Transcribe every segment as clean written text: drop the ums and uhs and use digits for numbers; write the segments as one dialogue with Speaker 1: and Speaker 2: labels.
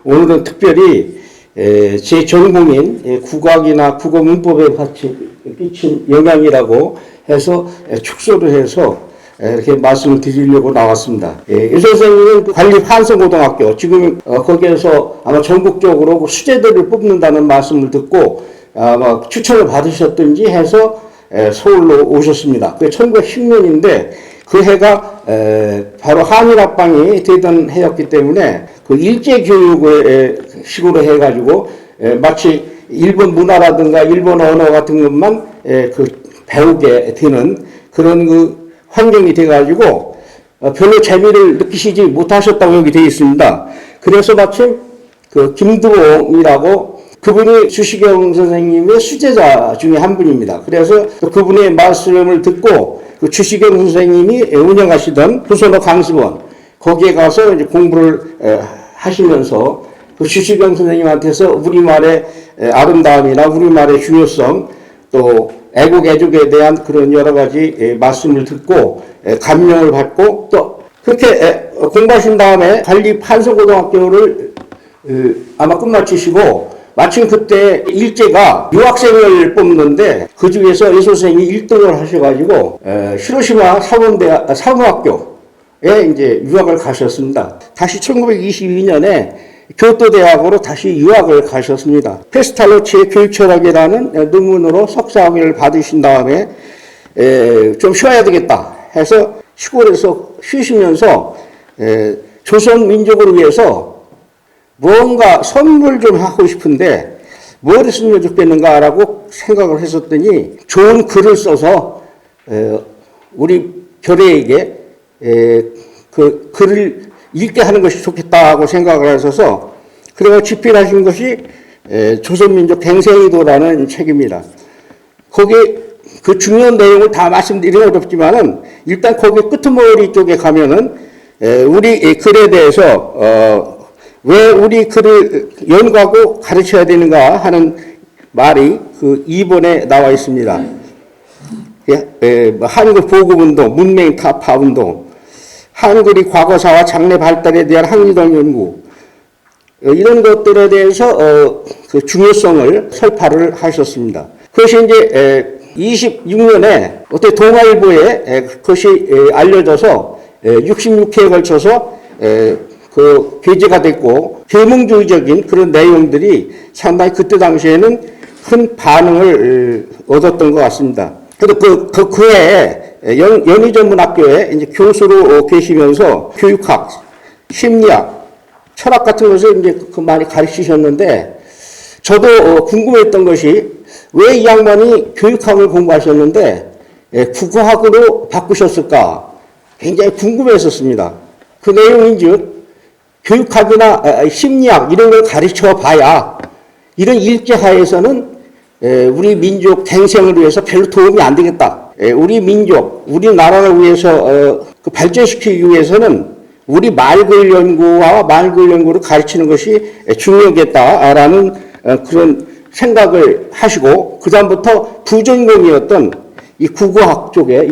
Speaker 1: 오늘은 특별히 제 전공인 국악이나 국어 문법에 끼친 영향이라고 해서 축소를 해서 이렇게 말씀을 드리려고 나왔습니다. 이 선생님은 관립한성고등학교, 지금 거기에서 아마 전국적으로 수재들을 뽑는다는 말씀을 듣고 아마 추천을 받으셨든지 해서 서울로 오셨습니다. 그게 1910년인데 그 해가 바로 한일합방이 되던 해였기 때문에 그 일제교육을 식으로 해가지고 마치 일본 문화라든가 일본 언어 같은 것만 배우게 되는 그런 그 환경이 돼가지고 별로 재미를 느끼시지 못하셨다고 여기 되어 있습니다. 그래서 마침 그 김두홍이라고 그분이 주시경 선생님의 수제자 중에 한 분입니다. 그래서 그분의 말씀을 듣고 그 주시경 선생님이 운영하시던 부선호 강습원 거기에 가서 이제 공부를 하시면서 그 주시경 선생님한테서 우리말의 아름다움이나 우리말의 중요성 또 애국 애족에 대한 그런 여러 가지 말씀을 듣고 감명을 받고 또 그렇게 공부하신 다음에 관립한성고등학교를 아마 끝마치시고 마침 그때 일제가 유학생을 뽑는데 그 중에서 이 선생님이 1등을 하셔가지고 히로시마 사무학교에 이제 유학을 가셨습니다. 다시 1922년에 교토대학으로 다시 유학을 가셨습니다. 페스탈로치의 교육철학이라는 논문으로 석사학위를 받으신 다음에 좀 쉬어야 되겠다 해서 시골에서 쉬시면서 조선 민족을 위해서 뭔가 선물 좀 하고 싶은데 뭘 했으면 좋겠는가라고 생각을 했었더니 좋은 글을 써서 우리 결의에게 그 글을 읽게 하는 것이 좋겠다고 생각을 하셔서 그래서 집필하신 것이 조선민족 갱생이도라는 책입니다. 거기 그 중요한 내용을 다 말씀드리긴 어렵지만은 일단 거기 끄트머리 쪽에 가면은 우리 글에 대해서 왜 우리 글을 연구하고 가르쳐야 되는가 하는 말이 그 2번에 나와 있습니다. 한글 보급운동, 문맹 타파운동, 한글이 과거사와 장래 발달에 대한 학리적 연구 이런 것들에 대해서 그 중요성을 설파를 하셨습니다. 그것이 이제 26년에 어떻게 동아일보에 그것이 알려져서 66회에 걸쳐서 그 게재가 됐고 계몽주의적인 그런 내용들이 상당히 그때 당시에는 큰 반응을 얻었던 것 같습니다. 그래도 그 해에 연희전문학교에 이제 교수로 계시면서 교육학, 심리학, 철학 같은 것을 이제 많이 가르치셨는데 저도 궁금했던 것이 왜 이 양반이 교육학을 공부하셨는데 국어학으로 바꾸셨을까 굉장히 궁금했었습니다. 그 내용인즉 교육학이나 심리학 이런 걸 가르쳐 봐야 이런 일제하에서는 우리 민족 갱생을 위해서 별로 도움이 안 되겠다. 우리 민족, 우리나라를 위해서 발전시키기 위해서는 우리 말글 연구와 말글 연구를 가르치는 것이 중요하겠다라는 그런 생각을 하시고 그다음부터 부전공이었던 이 국어학 쪽에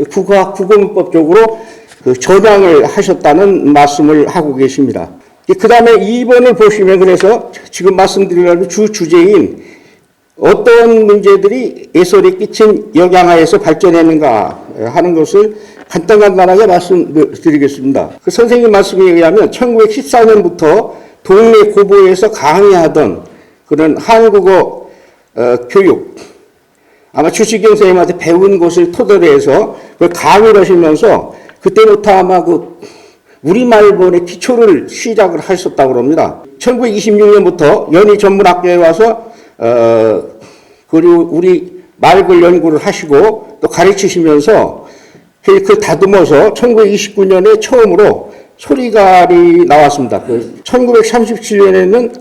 Speaker 1: 국어학 국어문법 쪽으로 그 전향을 하셨다는 말씀을 하고 계십니다. 그 다음에 2번을 보시면 그래서 지금 말씀드리려는 주제인 어떤 문제들이 예술에 끼친 영향하에서 발전했는가 하는 것을 간단하게 말씀드리겠습니다. 그 선생님 말씀에 의하면 1914년부터 동네 고보에서 강의하던 그런 한국어 교육 아마 주시경 선생님한테 배운 것을 토대로 해서 그 강의를 하시면서 그때부터 아마 그 우리말본의 기초를 시작을 하셨다고 합니다. 1926년부터 연희전문학교에 와서 그리고 우리 말글 연구를 하시고 또 가르치시면서 그 다듬어서 1929년에 처음으로 소리갈이 나왔습니다. 1937년에는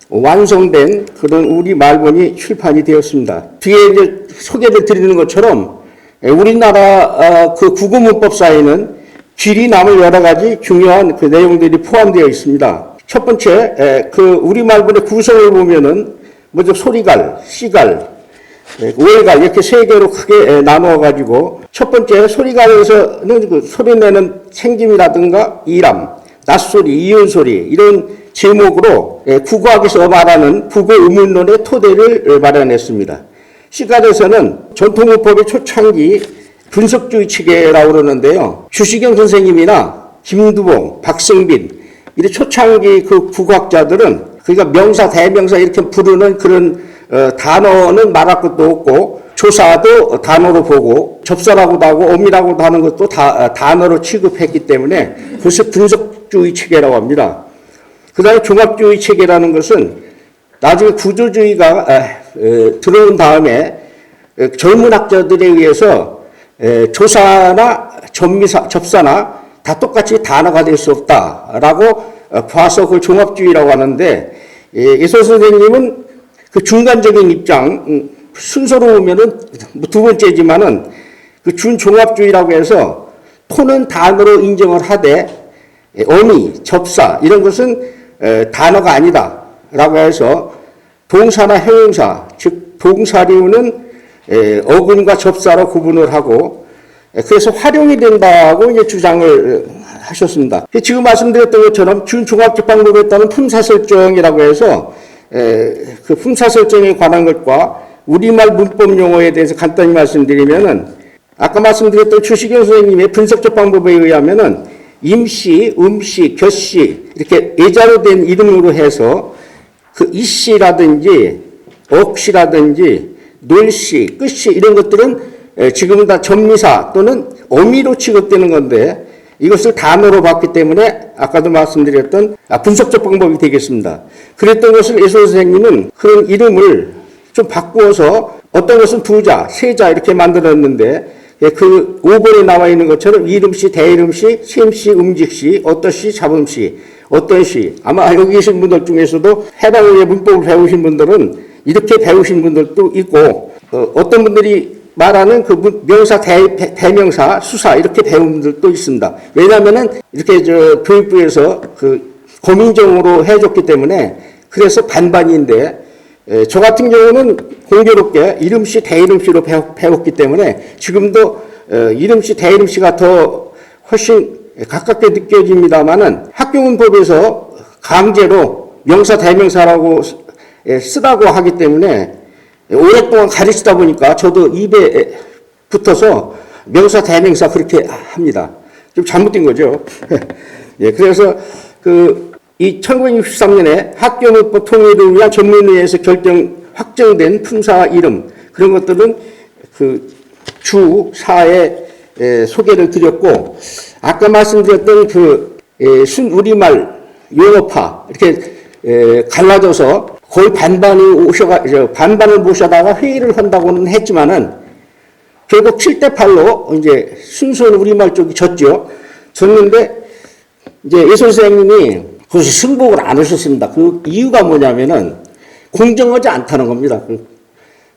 Speaker 1: 완성된 그런 우리 말본이 출판이 되었습니다. 뒤에 이제 소개를 드리는 것처럼 우리나라 그 국어문법사에는 길이 남을 여러 가지 중요한 그 내용들이 포함되어 있습니다. 첫 번째, 그 우리말본의 구성을 보면은 먼저 소리갈, 씨갈, 오해갈 이렇게 세 개로 크게 나누어가지고 첫 번째 소리갈에서는 그 소리내는 생김이라든가 이람, 낯소리, 이은소리 이런 제목으로 국어학에서 말하는 국어 의문론의 토대를 마련했습니다. 시간에서는 전통문법의 초창기 분석주의 체계라고 그러는데요. 주시경 선생님이나 김두봉, 박승빈 이런 초창기 그 국어학자들은 그러니까 명사, 대명사 이렇게 부르는 그런 단어는 말할 것도 없고 조사도 단어로 보고 접사라고도 하고 어미라고도 하는 것도 단어로 취급했기 때문에 그것을 분석주의 체계라고 합니다. 그 다음에 종합주의 체계라는 것은 나중에 구조주의가 들어온 다음에 젊은 학자들에 의해서 조사나 접사나 다 똑같이 단어가 될 수 없다라고 봐서 그걸 종합주의라고 하는데 예솔 선생님은 그 중간적인 입장 순서로 보면은 두 번째지만은 그 준종합주의라고 해서 토는 단어로 인정을 하되 어미, 접사 이런 것은 단어가 아니다라고 해서 동사나 형용사 즉 동사류는 어근과 접사로 구분을 하고 그래서 활용이 된다고 이제 주장을 하셨습니다. 지금 말씀드렸던 것처럼 준종합적 방법에 따른 품사설정이라고 해서 그 품사설정에 관한 것과 우리말 문법 용어에 대해서 간단히 말씀드리면은 아까 말씀드렸던 주시경 선생님의 분석적 방법에 의하면은 임시, 음시, 곁시 이렇게 예자로 된 이름으로 해서 그 이시라든지 억시라든지 놀시, 끝시 이런 것들은 지금은 다 전미사 또는 어미로 취급되는 건데 이것을 단어로 봤기 때문에 아까도 말씀드렸던 분석적 방법이 되겠습니다. 그랬던 것을 예솔 선생님은 그런 이름을 좀 바꾸어서 어떤 것은 부자, 세자 이렇게 만들었는데 그 5번에 나와 있는 것처럼 이름시, 대이름시, 셈시, 음직시, 어떠시, 잡음시, 어떤 시 아마 여기 계신 분들 중에서도 해당 후에 문법을 배우신 분들은 이렇게 배우신 분들도 있고 어떤 분들이 말하는 그 명사, 대명사, 수사 이렇게 배운 분들도 있습니다. 왜냐하면은 이렇게 교육부에서 그 검인정으로 해줬기 때문에 그래서 반반인데 저 같은 경우는 공교롭게 이름시, 대이름시로 배웠기 때문에 지금도 이름시, 대이름시가 더 훨씬 가깝게 느껴집니다만은 학교문법에서 강제로 명사, 대명사라고 쓰라고 하기 때문에 오랫동안 가르치다 보니까 저도 입에 붙어서 명사, 대명사 그렇게 합니다. 좀 잘못된 거죠. 예, 그래서 이 1963년에 학교문법 통일을 위한 전문위에서 확정된 품사 이름 그런 것들은 그 주사에 소개를 드렸고 아까 말씀드렸던 그 순우리말 용어파 이렇게 갈라져서 거의 반반을 모셔다가 회의를 한다고는 했지만은 결국 7대 8로 이제 순수한 우리말 쪽이 졌는데 이제 예솔 선생님이 그것을 승복을 안 하셨습니다. 그 이유가 뭐냐면은 공정하지 않다는 겁니다.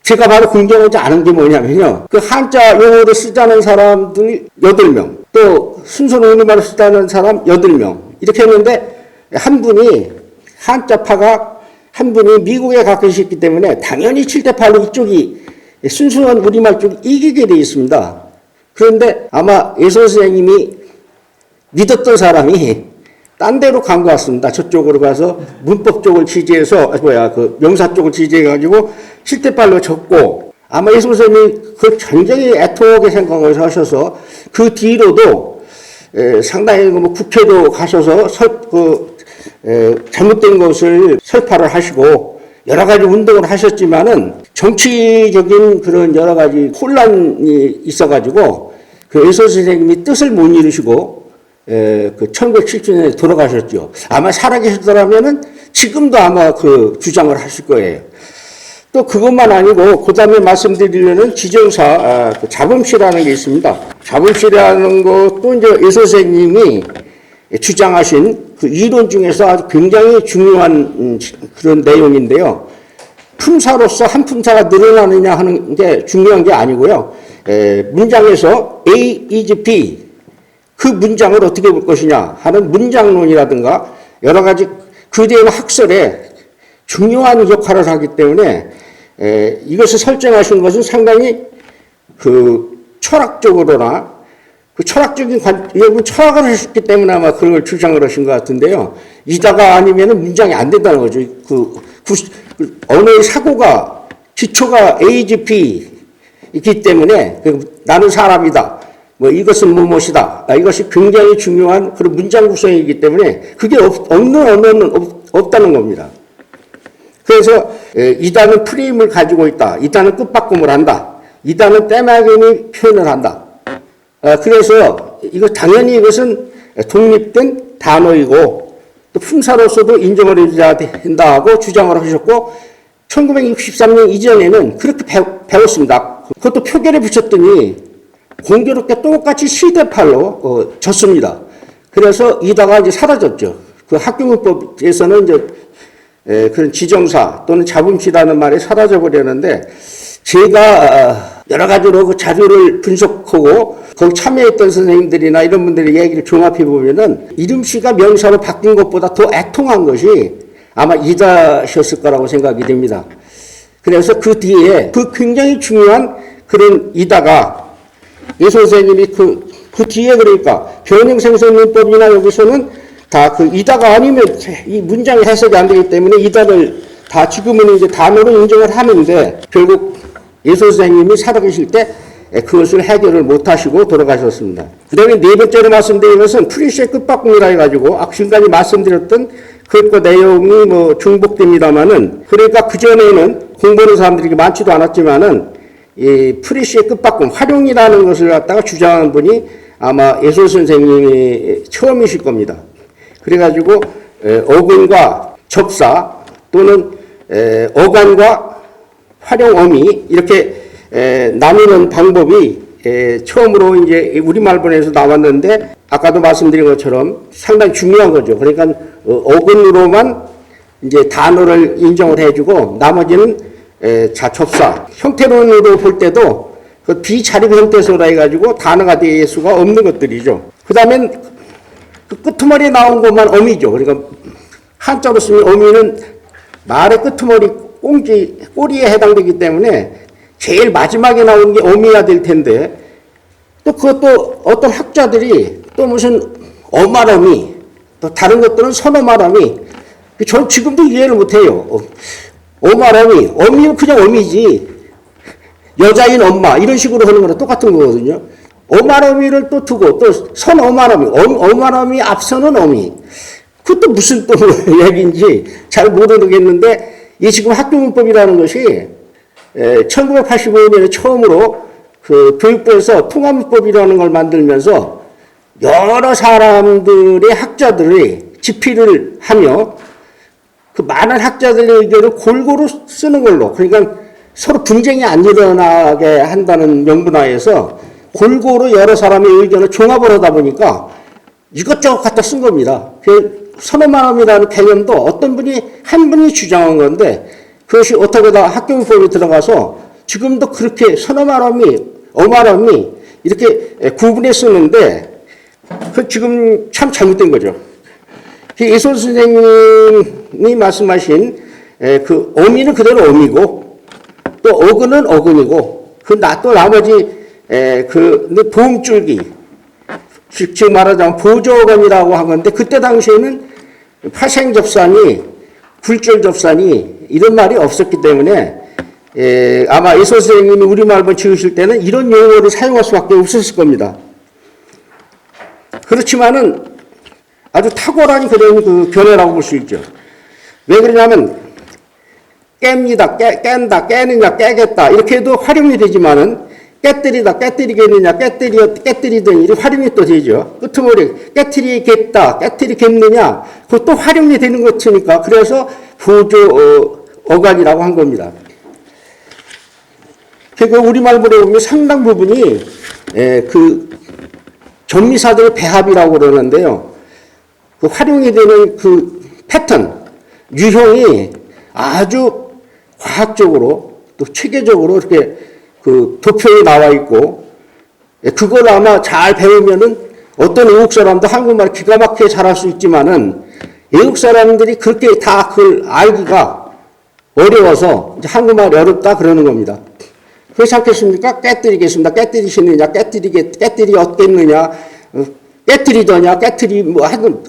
Speaker 1: 제가 바로 공정하지 않은 게 뭐냐면요. 그 한자 용어를 쓰자는 사람들이 8명, 또 순수한 우리말을 쓰자는 사람 8명 이렇게 했는데 한 분이 한자파가 한 분이 미국에 가 계셨기 때문에 당연히 7대 8로 이쪽이 순수한 우리말 쪽이 이기게 되어 있습니다. 그런데 아마 예솔 선생님이 믿었던 사람이 딴 데로 간 것 같습니다. 저쪽으로 가서 문법 쪽을 지지해서 그 명사 쪽을 지지해가지고 7대 8로 졌고 아마 예솔 선생님이 그 굉장히 애통하게 생각을 하셔서 그 뒤로도 상당히 뭐 국회도 가셔서 잘못된 것을 설파를 하시고 여러 가지 운동을 하셨지만은 정치적인 그런 여러 가지 혼란이 있어가지고 그 예솔 선생님이 뜻을 못 이루시고 그 1907년에 돌아가셨죠. 아마 살아계셨더라면은 지금도 아마 그 주장을 하실 거예요. 또 그것만 아니고 그 다음에 말씀드리려는 지정사 잡음시라는 게 있습니다. 잡음시라는 것도 이제 예솔 선생님이 주장하신 그 이론 중에서 아주 굉장히 중요한 그런 내용인데요. 품사로서 한 품사가 늘어나느냐 하는 게 중요한 게 아니고요. 문장에서 A is B 그 문장을 어떻게 볼 것이냐 하는 문장론이라든가 여러 가지 그대의 학설에 중요한 역할을 하기 때문에 이것을 설정하신 것은 상당히 그 철학적으로나 그 철학적인 여러분 철학을 하셨기 때문에 아마 그걸 주장을 하신 것 같은데요. 이다가 아니면은 문장이 안 된다는 거죠. 언어의 사고가, 기초가 AGP 있기 때문에, 나는 사람이다. 뭐 이것은 무엇이다. 이것이 굉장히 중요한 그런 문장 구성이기 때문에 그게 없는 언어는 없다는 겁니다. 그래서 이다는 프레임을 가지고 있다. 이다는 끝바꿈을 한다. 이다는 때막음이 표현을 한다. 그래서 당연히 이것은 독립된 단어이고 또 품사로서도 인정을 해줘야 된다고 주장을 하셨고 1963년 이전에는 그렇게 배웠습니다. 그것도 표결에 붙였더니 공교롭게 똑같이 시대팔로 졌습니다. 그래서 이다가 이제 사라졌죠. 그 학교문법에서는 이제 그런 지정사 또는 자분치라는 말이 사라져 버렸는데 제가 여러 가지로 그 자료를 분석하고 거기 참여했던 선생님들이나 이런 분들의 얘기를 종합해 보면은 이름씨가 명사로 바뀐 것보다 더 애통한 것이 아마 이다셨을 거라고 생각이 됩니다. 그래서 그 뒤에 그 굉장히 중요한 그런 이다가 이 선생님이 그 뒤에 그러니까 변형생성문법이나 여기서는 다 그 이다가 아니면 이 문장이 해석이 안 되기 때문에 이다를 다 지금은 이제 단어로 인정을 하는데 결국 이 선생님이 살아계실 때 그것을 해결을 못 하시고 돌아가셨습니다. 그 다음에 네 번째로 말씀드린 것은 프리시의 끝바꿈이라 해가지고 지금까지 말씀드렸던 그것과 내용이 뭐 중복됩니다만은 그러니까 그전에는 공부하는 사람들이 많지도 않았지만은 이 프리시의 끝바꿈, 활용이라는 것을 갖다가 주장한 분이 아마 예술 선생님이 처음이실 겁니다. 그래가지고 어근과 접사 또는 어간과 활용 어미 이렇게 나누는 방법이 처음으로 이제 우리말본에서 나왔는데 아까도 말씀드린 것처럼 상당히 중요한 거죠. 그러니까 어근으로만 이제 단어를 인정을 해주고 나머지는 자첩사 형태론으로 볼 때도 그 비자립 형태소라 해가지고 단어가 될 수가 없는 것들이죠. 그 다음엔 그 끄트머리에 나온 것만 어미죠. 그러니까 한자로 쓰면 어미는 말의 끄트머리 꼬리에 해당되기 때문에 제일 마지막에 나오는 게 어미야 될 텐데 또 그것도 어떤 학자들이 또 무슨 어말어미 또 다른 것들은 선어말어미 전 지금도 이해를 못해요. 어말어미, 어미는 그냥 어미지. 여자인 엄마, 이런 식으로 하는 거랑 똑같은 거거든요. 어말어미를 또 두고, 또 선어말어미, 어말어미 앞서는 어미. 그것도 무슨 또 얘기인지 잘 모르겠는데, 이 지금 학교문법이라는 것이 1985년에 처음으로 그 교육부에서 통합문법이라는 걸 만들면서 여러 사람들의 학자들이 집필을 하며 그 많은 학자들의 의견을 골고루 쓰는 걸로 그러니까 서로 분쟁이 안 일어나게 한다는 명분하에서 골고루 여러 사람의 의견을 종합을 하다 보니까 이것저것 갖다 쓴 겁니다. 그 선어마음이라는 개념도 어떤 분이 한 분이 주장한 건데 그것이 어떻게 다 학교문법에 들어가서 지금도 그렇게 선어마음이 어마람이 이렇게 구분해 쓰는데 그 지금 참 잘못된 거죠. 이솔 선생님이 말씀하신 그 어미는 그대로 어미고 또 어근은 어근이고 또 나머지 그 보험줄기 즉 말하자면 보조어근이라고 한 건데 그때 당시에는 파생접산이 굴절접산이 이런 말이 없었기 때문에 아마 이솔 선생님이 우리말본 지으실 때는 이런 용어를 사용할 수밖에 없었을 겁니다. 그렇지만은 아주 탁월한 그런 그 견해라고 볼 수 있죠. 왜 그러냐면 깹니다, 깬다, 깨느냐, 깨겠다 이렇게 해도 활용이 되지만은 깨뜨리다, 깨뜨리겠느냐, 깨뜨리든 이렇게 활용이 또 되죠. 끄트머리 깨뜨리겠다, 깨뜨리겠느냐 그것도 활용이 되는 것이니까 그래서 보조 어간이라고 한 겁니다. 그 우리말본에 보면 상당 부분이 그 전미사들의 배합이라고 그러는데요. 그 활용이 되는 그 패턴, 유형이 아주 과학적으로 또 체계적으로 이렇게 그 도표에 나와 있고, 그걸 아마 잘 배우면은 어떤 외국 사람도 한국말 기가 막히게 잘할 수 있지만은 외국 사람들이 그렇게 다 그걸 알기가 어려워서 이제 한국말 어렵다 그러는 겁니다. 그렇지 않겠습니까? 깨뜨리겠습니다. 깨뜨리시느냐, 깨뜨리 얻겠느냐, 깨뜨리더냐, 깨뜨리 뭐 하여튼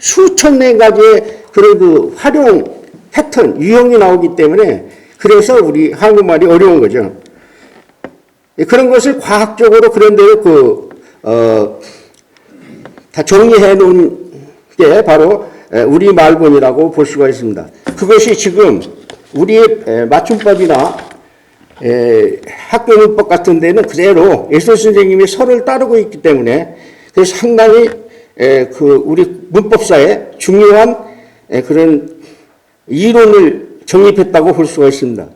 Speaker 1: 수천 네 가지의 그런 그 활용 패턴, 유형이 나오기 때문에 그래서 우리 한국말이 어려운 거죠. 그런 것을 과학적으로 그런 대로 다 정리해 놓은 게 바로 우리 말본이라고 볼 수가 있습니다. 그것이 지금 우리의 맞춤법이나 학교 문법 같은 데는 그대로 예술 선생님이 설을 따르고 있기 때문에 그래서 상당히 우리 문법사에 중요한 그런 이론을 정립했다고 볼 수가 있습니다.